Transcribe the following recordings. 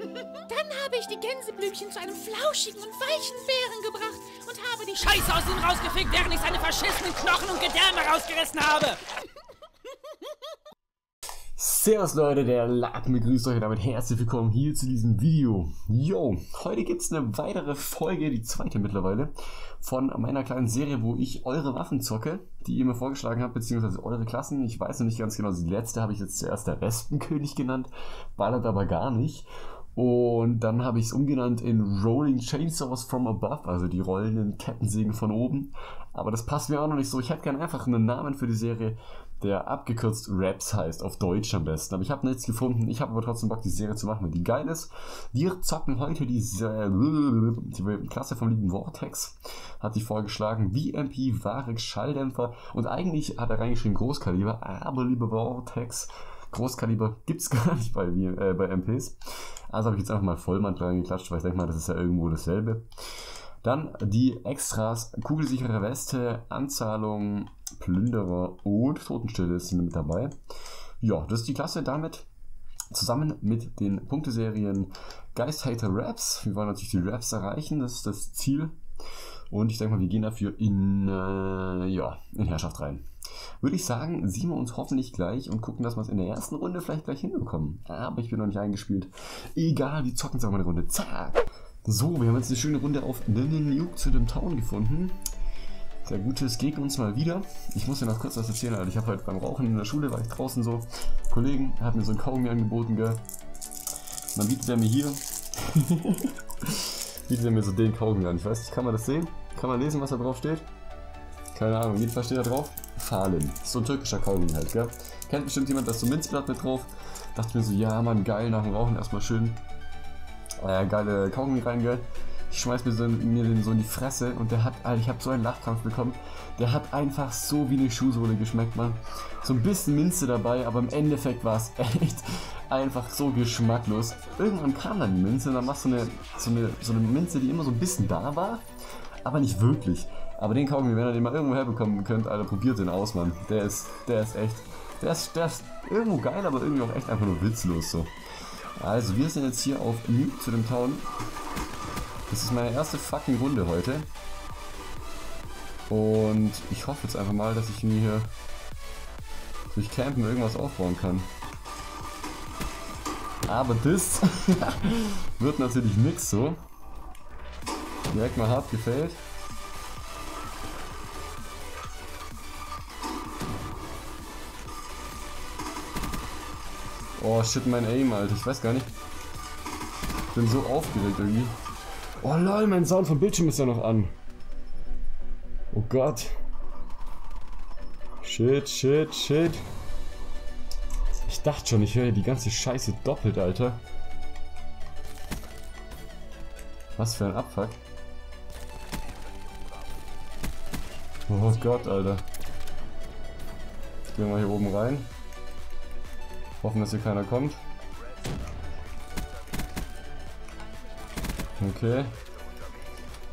Dann habe ich die Gänseblümchen zu einem flauschigen und weichen Bären gebracht und habe die Scheiße aus ihm rausgefickt, während ich seine verschissenen Knochen und Gedärme rausgerissen habe. Servus Leute, der Laden begrüßt euch und damit herzlich willkommen hier zu diesem Video. Yo, heute gibt es eine weitere Folge, die zweite mittlerweile, von meiner kleinen Serie, wo ich eure Waffen zocke, die ihr mir vorgeschlagen habt, beziehungsweise eure Klassen. Ich weiß noch nicht ganz genau, die letzte habe ich jetzt zuerst der Wespenkönig genannt, ballert aber gar nicht. Und dann habe ich es umgenannt in Rolling Chainsaws from Above, also die rollenden Kettensägen von oben. Aber das passt mir auch noch nicht so. Ich hätte gerne einfach einen Namen für die Serie, der abgekürzt Raps heißt, auf Deutsch am besten. Aber ich habe nichts gefunden. Ich habe aber trotzdem Bock, die Serie zu machen, weil die geil ist. Wir zocken heute die Klasse vom lieben Vortex. Hat sich vorgeschlagen, VMP, Varex, Schalldämpfer. Und eigentlich hat er reingeschrieben Großkaliber, aber liebe Vortex, Großkaliber gibt's gar nicht bei MPs. Also habe ich jetzt einfach mal Vollmantel reingeklatscht, weil ich denke mal, das ist ja irgendwo dasselbe. Dann die Extras, kugelsichere Weste, Anzahlung, Plünderer und Totenstille sind mit dabei. Ja, das ist die Klasse damit. Zusammen mit den Punkteserien Geisthater Raps. Wir wollen natürlich die Raps erreichen, das ist das Ziel. Und ich denke mal, wir gehen dafür in Herrschaft rein. Würde ich sagen, sehen wir uns hoffentlich gleich und gucken, dass wir es in der ersten Runde vielleicht gleich hinbekommen. Aber ich bin noch nicht eingespielt. Egal, wir zocken jetzt auch mal eine Runde. Zack! So, wir haben jetzt eine schöne Runde auf Nuke zu dem Town gefunden. Der Gute, es geht uns mal wieder. Ich muss dir noch kurz was erzählen, Alter. Ich habe heute beim Rauchen in der Schule, war ich draußen so. Kollegen, er hat mir so ein Kaugummi angeboten, gell. Und dann bietet er mir hier bietet er mir so den Kaugummi an. Ich weiß nicht, kann man das sehen? Kann man lesen, was da drauf steht? Keine Ahnung, jedenfalls steht da drauf Fallen. So ein türkischer Kaugummi halt, gell. Kennt bestimmt jemand, das so Minzblatt mit drauf. Dachte mir so, ja Mann, geil, nach dem Rauchen erstmal schön geile Kaugummi rein, gell. Ich schmeiß mir den so in die Fresse und der hat, Alter, ich habe so einen Lachkrampf bekommen. Der hat einfach so wie eine Schuhsohle geschmeckt, Mann. So ein bisschen Minze dabei, aber im Endeffekt war es echt einfach so geschmacklos. Irgendwann kam dann die Minze und dann machst du so eine Minze, die immer so ein bisschen da war, aber nicht wirklich. Aber den Kaugummi, wenn ihr den mal irgendwo herbekommen könnt, Alter, probiert den aus, Mann. Der ist irgendwo geil, aber irgendwie auch echt einfach nur witzlos so. Also, wir sind jetzt hier auf Nuke zu dem Town. Das ist meine erste fucking Runde heute. Und ich hoffe jetzt einfach mal, dass ich mir hier durch Campen irgendwas aufbauen kann. Aber das wird natürlich nix so. Direkt mal hart gefällt. Oh shit, mein Aim, Alter. Ich weiß gar nicht. Ich bin so aufgeregt irgendwie. Oh lol, mein Sound vom Bildschirm ist ja noch an. Oh Gott. Shit, shit, shit. Ich dachte schon, ich höre die ganze Scheiße doppelt, Alter. Was für ein Abfuck. Oh Gott, Alter. Gehen wir hier oben rein. Hoffen, dass hier keiner kommt. Okay.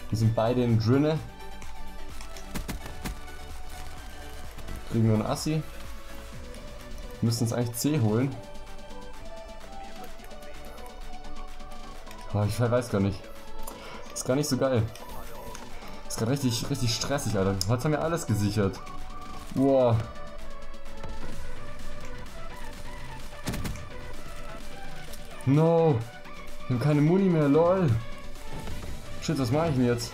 Wir sind beide in drinne. Kriegen wir einen Assi. Wir müssen uns eigentlich C holen. Oh, ich weiß gar nicht. Ist gar nicht so geil. Ist gerade richtig stressig, Alter. Heute haben wir alles gesichert. Wow. No! Wir haben keine Muni mehr, lol! Shit, was mache ich denn jetzt?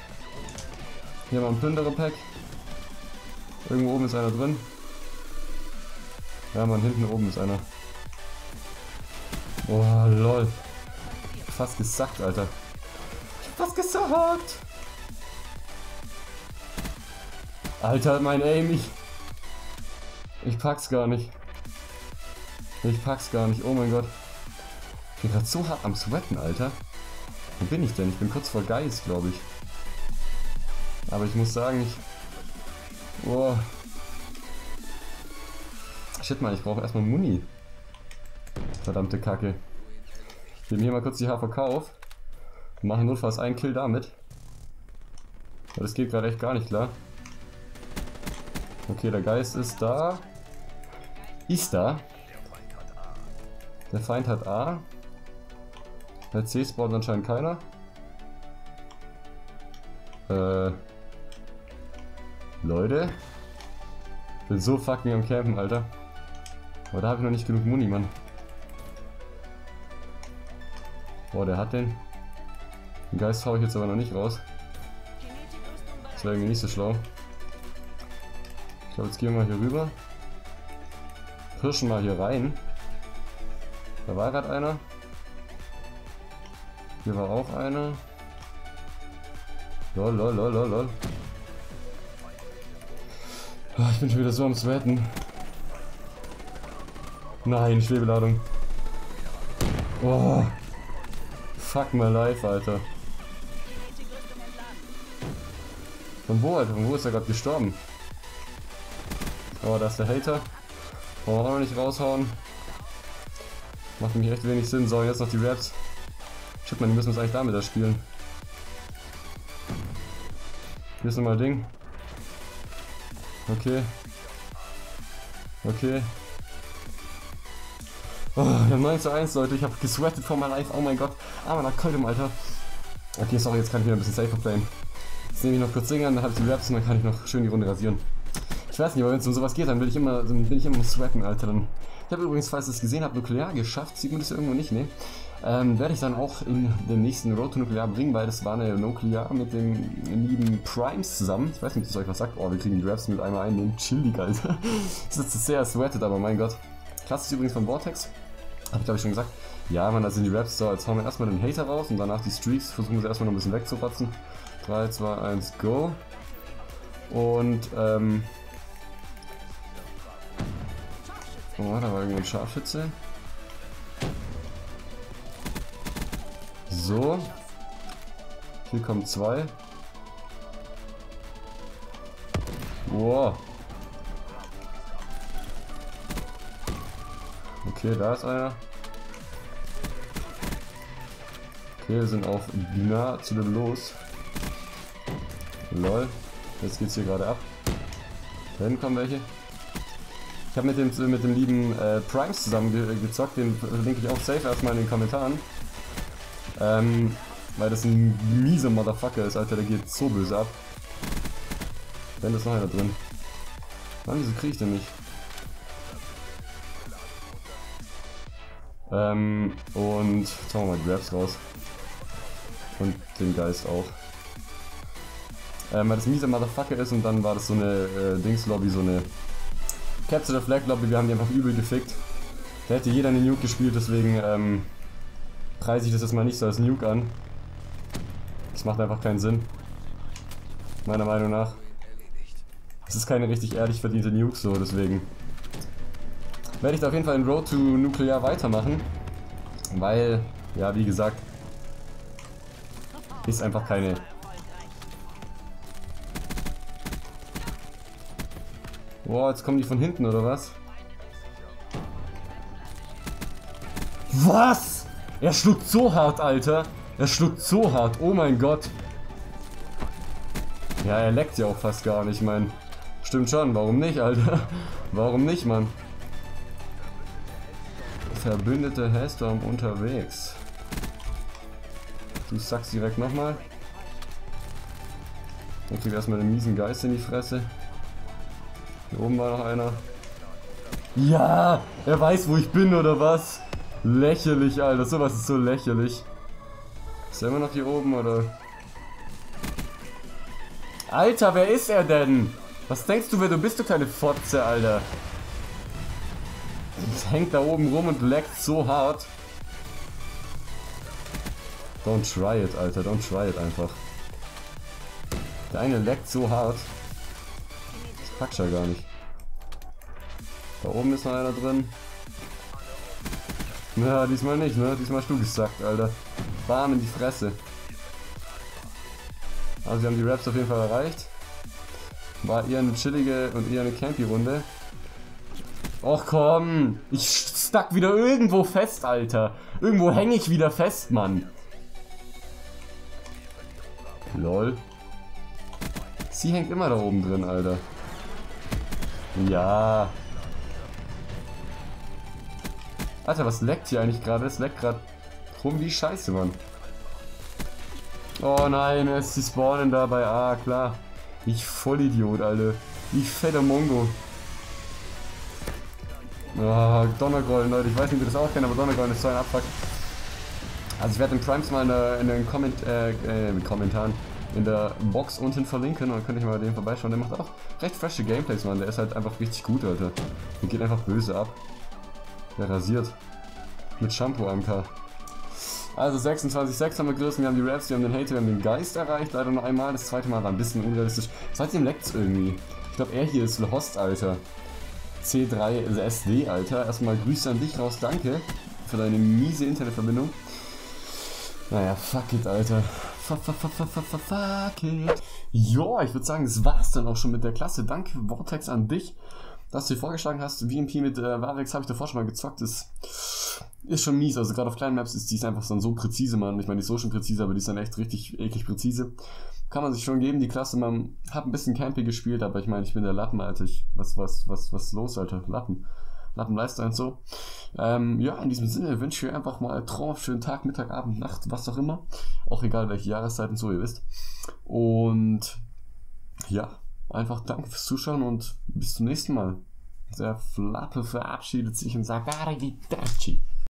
Hier haben wir ein Plünderer-Pack. Irgendwo oben ist einer drin. Ja, Mann, hinten oben ist einer. Oh, lol. Fast gesackt, Alter. Fast gesackt! Alter, mein Aim, ich pack's gar nicht. Ich pack's gar nicht, oh mein Gott. Ich bin gerade so hart am Sweaten, Alter. Wo bin ich denn? Ich bin kurz vor Geist, glaube ich. Aber ich muss sagen, boah. Shit, Mann, ich brauche erstmal Muni. Verdammte Kacke. Ich nehme hier mal kurz die HVK auf. Und mache notfalls einen Kill damit. Weil das geht gerade echt gar nicht klar. Okay, der Geist ist da. Der Feind hat A. Bei C spawnt anscheinend keiner. Leute. Ich bin so fucking am Campen, Alter. Aber da habe ich noch nicht genug Muni, Mann. Boah, der hat den. Den Geist hau ich jetzt aber noch nicht raus. Das wäre irgendwie nicht so schlau. Ich glaube, jetzt gehen wir mal hier rüber. Pirschen mal hier rein. Da war gerade einer. Hier war auch einer. Lol, lol, lol, lol, lol. Oh, ich bin schon wieder so am Sweaten. Nein, Schwebeladung. Oh. Fuck my life, Alter. Von wo, Alter? Von wo ist er gerade gestorben? Oh, da ist der Hater. Wollen wir auch noch nicht raushauen. Macht nämlich echt wenig Sinn. So, jetzt noch die Raps. Shit, man, die müssen uns eigentlich damit da spielen. Hier ist nochmal Ding. Okay. Okay. Oh, wir haben 9:1, Leute. Ich habe gesweatet for my life. Oh mein Gott. Aber nach Köln, Alter. Okay, sorry, jetzt kann ich wieder ein bisschen safer playen. Jetzt nehme ich noch kurz singen, dann habe ich die Raps und dann kann ich noch schön die Runde rasieren. Ich weiß nicht, aber wenn es um sowas geht, dann bin ich immer am Sweaten, Alter. Ich habe übrigens, falls ihr es gesehen habt, Nuklear geschafft. Sieht man das irgendwo nicht, ne? Werde ich dann auch in den nächsten Road to Nuklear bringen, weil das war eine Nuklear mit dem lieben Primes zusammen. Ich weiß nicht, ob das euch was sagt. Oh, wir kriegen die Raps mit einmal einnehmen. Chillig, Alter. Das ist sehr sweated, aber mein Gott. Klasse ist übrigens von Vortex. Hab ich glaube ich schon gesagt. Ja, man, da sind die Raps. So, jetzt hauen wir erstmal den Hater raus und danach die Streaks. Versuchen wir sie erstmal noch ein bisschen wegzuratzen. 3, 2, 1, go. Und, oh, da war irgendwo ein Scharfschütze. So. Hier kommen 2. Wow. Okay, da ist einer. Okay, wir sind auf nah zu dem los. Lol. Jetzt geht's hier gerade ab. Da hinten kommen welche. Ich habe mit dem lieben Primes zusammen gezockt, den verlinke ich auch safe erstmal in den Kommentaren. Weil das ein mieser Motherfucker ist, Alter, der geht so böse ab. Wenn ist noch einer drin. Mann, wieso kriege ich den nicht? Und jetzt hauen wir mal die Raps raus. Und den Geist auch. Weil das mieser Motherfucker ist und dann war das so eine Dingslobby, so eine Capture the Flag Lobby, wir haben die einfach übel gefickt. Da hätte jeder eine Nuke gespielt, deswegen preise ich das jetzt mal nicht so als Nuke an. Das macht einfach keinen Sinn. Meiner Meinung nach. Es ist keine richtig ehrlich verdiente Nuke, so deswegen werde ich da auf jeden Fall in Road to Nuclear weitermachen. Weil, ja wie gesagt, ist einfach keine... Boah, jetzt kommen die von hinten, oder was? Was? Er schluckt so hart, Alter. Er schluckt so hart. Oh mein Gott. Ja, er leckt ja auch fast gar nicht, mein. Stimmt schon. Warum nicht, Alter? Warum nicht, Mann? Verbündete Hellstorm unterwegs. Du sagst direkt nochmal. Ich krieg erstmal den miesen Geist in die Fresse. Hier oben war noch einer. Ja, er weiß, wo ich bin, oder was? Lächerlich, Alter. Sowas ist so lächerlich. Ist er immer noch hier oben, oder? Alter, wer ist er denn? Was denkst du, wer du bist, du kleine Fotze, Alter? Das hängt da oben rum und leckt so hart. Don't try it, Alter. Don't try it einfach. Der eine leckt so hart. Das packt ja gar nicht. Da oben ist noch einer drin. Ja, diesmal nicht, ne? Diesmal hast du gesagt, Alter. Bam in die Fresse. Also wir haben die Raps auf jeden Fall erreicht. War eher eine chillige und eher eine Campy-Runde. Och komm! Ich stuck wieder irgendwo fest, Alter. Irgendwo hänge ich wieder fest, Mann. Lol. Sie hängt immer da oben drin, Alter. Ja. Alter, was leckt hier eigentlich gerade? Es leckt gerade Krumm wie Scheiße, Mann. Oh nein, sie spawnen da bei A, klar. Ich Vollidiot, Alter. Ich fetter Mongo. Oh, Donnergolden, Leute. Ich weiß nicht, wie das auch kennt, aber Donnergolden ist so ein Abfuck. Also ich werde den Primes mal in den Kommentaren in der Box unten verlinken und dann könnt ihr mal den vorbeischauen. Der macht auch recht frische Gameplays, Mann. Der ist halt einfach richtig gut, Alter. Der geht einfach böse ab. Der rasiert. Mit Shampoo AMK. Also 26,6 haben wir gerissen, wir haben die Raps, wir haben den Hater, wir haben den Geist erreicht. Leider noch einmal, das zweite Mal war ein bisschen unrealistisch. Seitdem leckt's irgendwie. Ich glaube, er hier ist Lost, Alter. C3 also SD, Alter. Erstmal Grüße an dich raus, danke für deine miese Internetverbindung. Naja, fuck it, Alter. Fuck it. Ja, ich würde sagen, das war's dann auch schon mit der Klasse. Danke, Vortex, an dich, dass du dir vorgeschlagen hast. VMP mit Varex habe ich davor schon mal gezockt. Ist schon mies. Also gerade auf kleinen Maps ist die einfach dann so präzise, Mann. Ich meine, die ist so schon präzise, aber die ist dann echt richtig eklig präzise. Kann man sich schon geben, die Klasse. Man hat ein bisschen Campy gespielt, aber ich meine, ich bin der Lappen, Alter. Was los, Alter? Lappenleister und so. Ja, in diesem Sinne wünsche ich euch einfach mal einen traumhaft schönen Tag, Mittag, Abend, Nacht, was auch immer. Auch egal welche Jahreszeit und so, ihr wisst. Und ja, einfach danke fürs Zuschauen und bis zum nächsten Mal. Der Flappe verabschiedet sich und sagt Arrivederci.